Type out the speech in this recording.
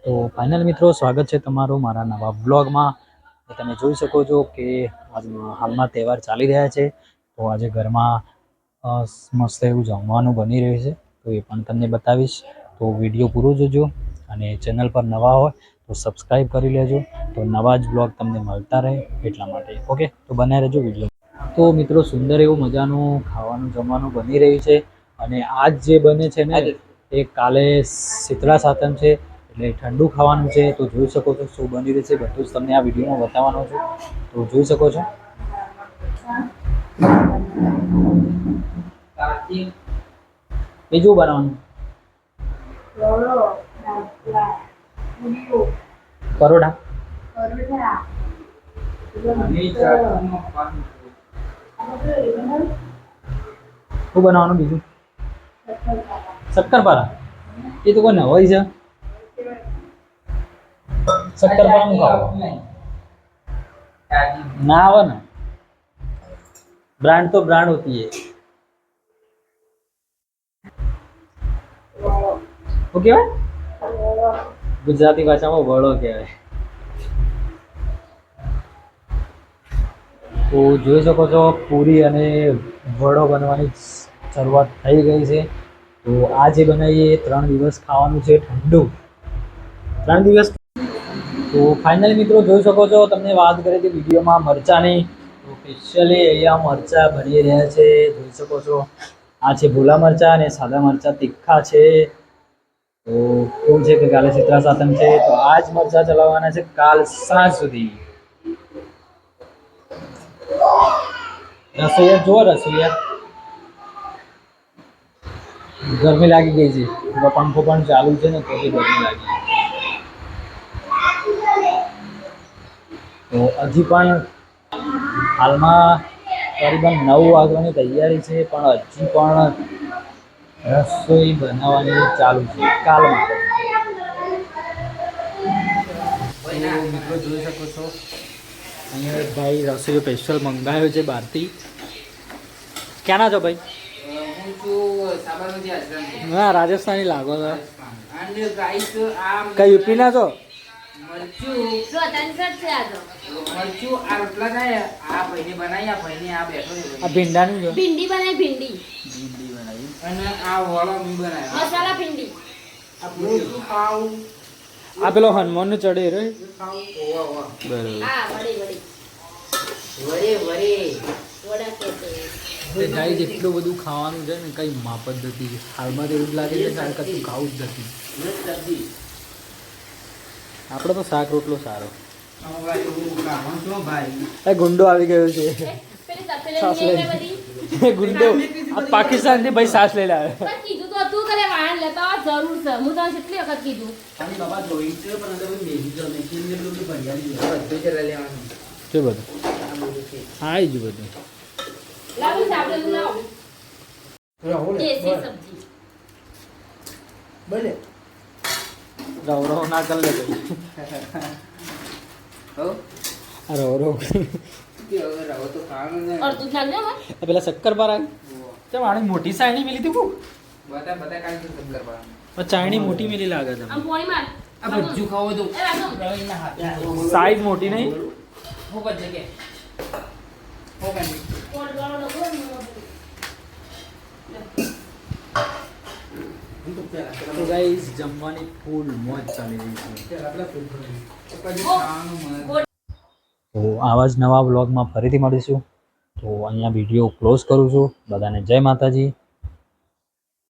તો ફાઇનલ મિત્રો, સ્વાગત છે તમારું મારા નવા બ્લોગમાં. તમે જોઈ શકો છો કે હાલમાં તહેવાર ચાલી રહ્યા છે, તો આજે ઘરમાં મસ્ત એવું જમવાનું બની રહ્યું છે, તો એ પણ તમને બતાવીશ. તો વિડીયો પૂરો જોજો અને ચેનલ પર નવા હોય તો સબસ્ક્રાઈબ કરી લેજો, તો નવા જ બ્લોગ તમને મળતા રહે એટલા માટે. ઓકે, તો બનાવી રહેજો વિડીયો. તો મિત્રો, સુંદર એવું મજાનું ખાવાનું જમવાનું બની રહ્યું છે, અને આજ જે બને છે ને એ કાલે શીતળા સાતમ છે એટલે ઠંડુ ખાવાનું છે. તો જોઈ શકો છો શું બની રહ્યું છે, બધું જ તમને આ વિડીયોમાં બતાવવાનો છું, તો જોઈ શકો છો. બીજું બનાવવાનું પરોઠા. શું બનાવવાનું બીજું? શક્કરપારા. એ તો કોને હોય છે શક્કરપારા નું ખાવ ના આવે ને, ब्रांड तो ब्रांड होती है. वो क्या है? गुजराती भाषाમાં વડો કહેવાય. તો જોઈ શકો છો પૂરી અને વડો બનવાની શરૂઆત થઈ ગઈ છે. તો આ જે બનાવીએ 3 દિવસ ખાવાનું છે ઠંડુ, 3 દિવસ. તો ફાઇનલી મિત્રો જોઈ શકો છો, તમને વાત કરી હતી વિડીયોમાં મરચાંની, તો સ્પેશિયલી અહીંયા મરચાં બની રહ્યા છે. જોઈ શકો છો, આ છે ભૂલા મરચાં અને સાદા મરચાં તીખા છે. તો કેવું છે કે કાલે શીતળા સાતમ છે, તો આ જ મરચાં ચલાવવાના છે કાલ સાંજ સુધી. રસોઈયા જો રસોઈયા ગરમી લાગી ગઈ છે, પંખો પણ ચાલુ છે ને તો ગરમી લાગી. તો હજી પણ હાલમાં કરીબન 9 વાગવાની તૈયારી છે, પણ હજી પણ રસોઈ બનાવવાની ચાલુ છે કાલ માટે. મિત્રો જોઈ શકો છો, અહીંયા એક ભાઈ રસોઈ સ્પેશિયલ મંગાવ્યો છે બહારથી. ક્યાંના છો ભાઈ? હા, રાજસ્થાની લાગો છો. કઈ યુપી ના છો? આ ભીંડાનું છે. ભીંડી બનાવી, ભીંડી બનાવી, અને આ વડો મી બનાવ્યો મસાલા ભીંડી. આ પેલો હનુમાન નું ચડે રે. બરાબર. જેટલું બધું ખાવાનું છે ને કઈ માપ જ નથી. હાલમાં તો એવું જ લાગે છે કે કશું ખાવું જ નથી. આપણે તો શાક રોટલો સારો. ગુંડો આવી ગયો છે. સાસ લઈ ગુંડો પાકિસ્તાન થી ભાઈ સાસ લઈ લાવે. કીધું તો તું કરે વાહન લેતા જરૂર છે. હું તને કેટલી વખત કીધું. આની બાબા જોઈ છે પણ અંદર મેગી જો મેગી ને બધું ભરિયાની બધું ચલા લેવાનું છે બધું. હા, એ જ બધું લાવ સાબડે લાવ. દેશી સબ્જી બને રવરો ના કર લે ભાઈ. હો રવરો કે રવો તો ખાવાનું ને ઓર તું ખાને હે પેલા શક્કરપારા તે વાણી મોટી સાયણી મિલી તી કો બતા કાઈ તો શક્કરપારા પણ ચાયણી મોટી મિલી લાગે છે. આમ પોણી માર આ બધું ખાવો તો રવિ ના હાથ સાઈઝ મોટી નહીં હો બજે કે હો કાઈ કોણ ગાળો લગો તો ગાઈસ જમવાની ફૂલ મોજ ચાલી રહી છે. તો આવા જ નવા બ્લોગમાં ફરીથી મળીશું. તો અહીંયા વિડીયો ક્લોઝ કરું છું. બધાને જય માતાજી.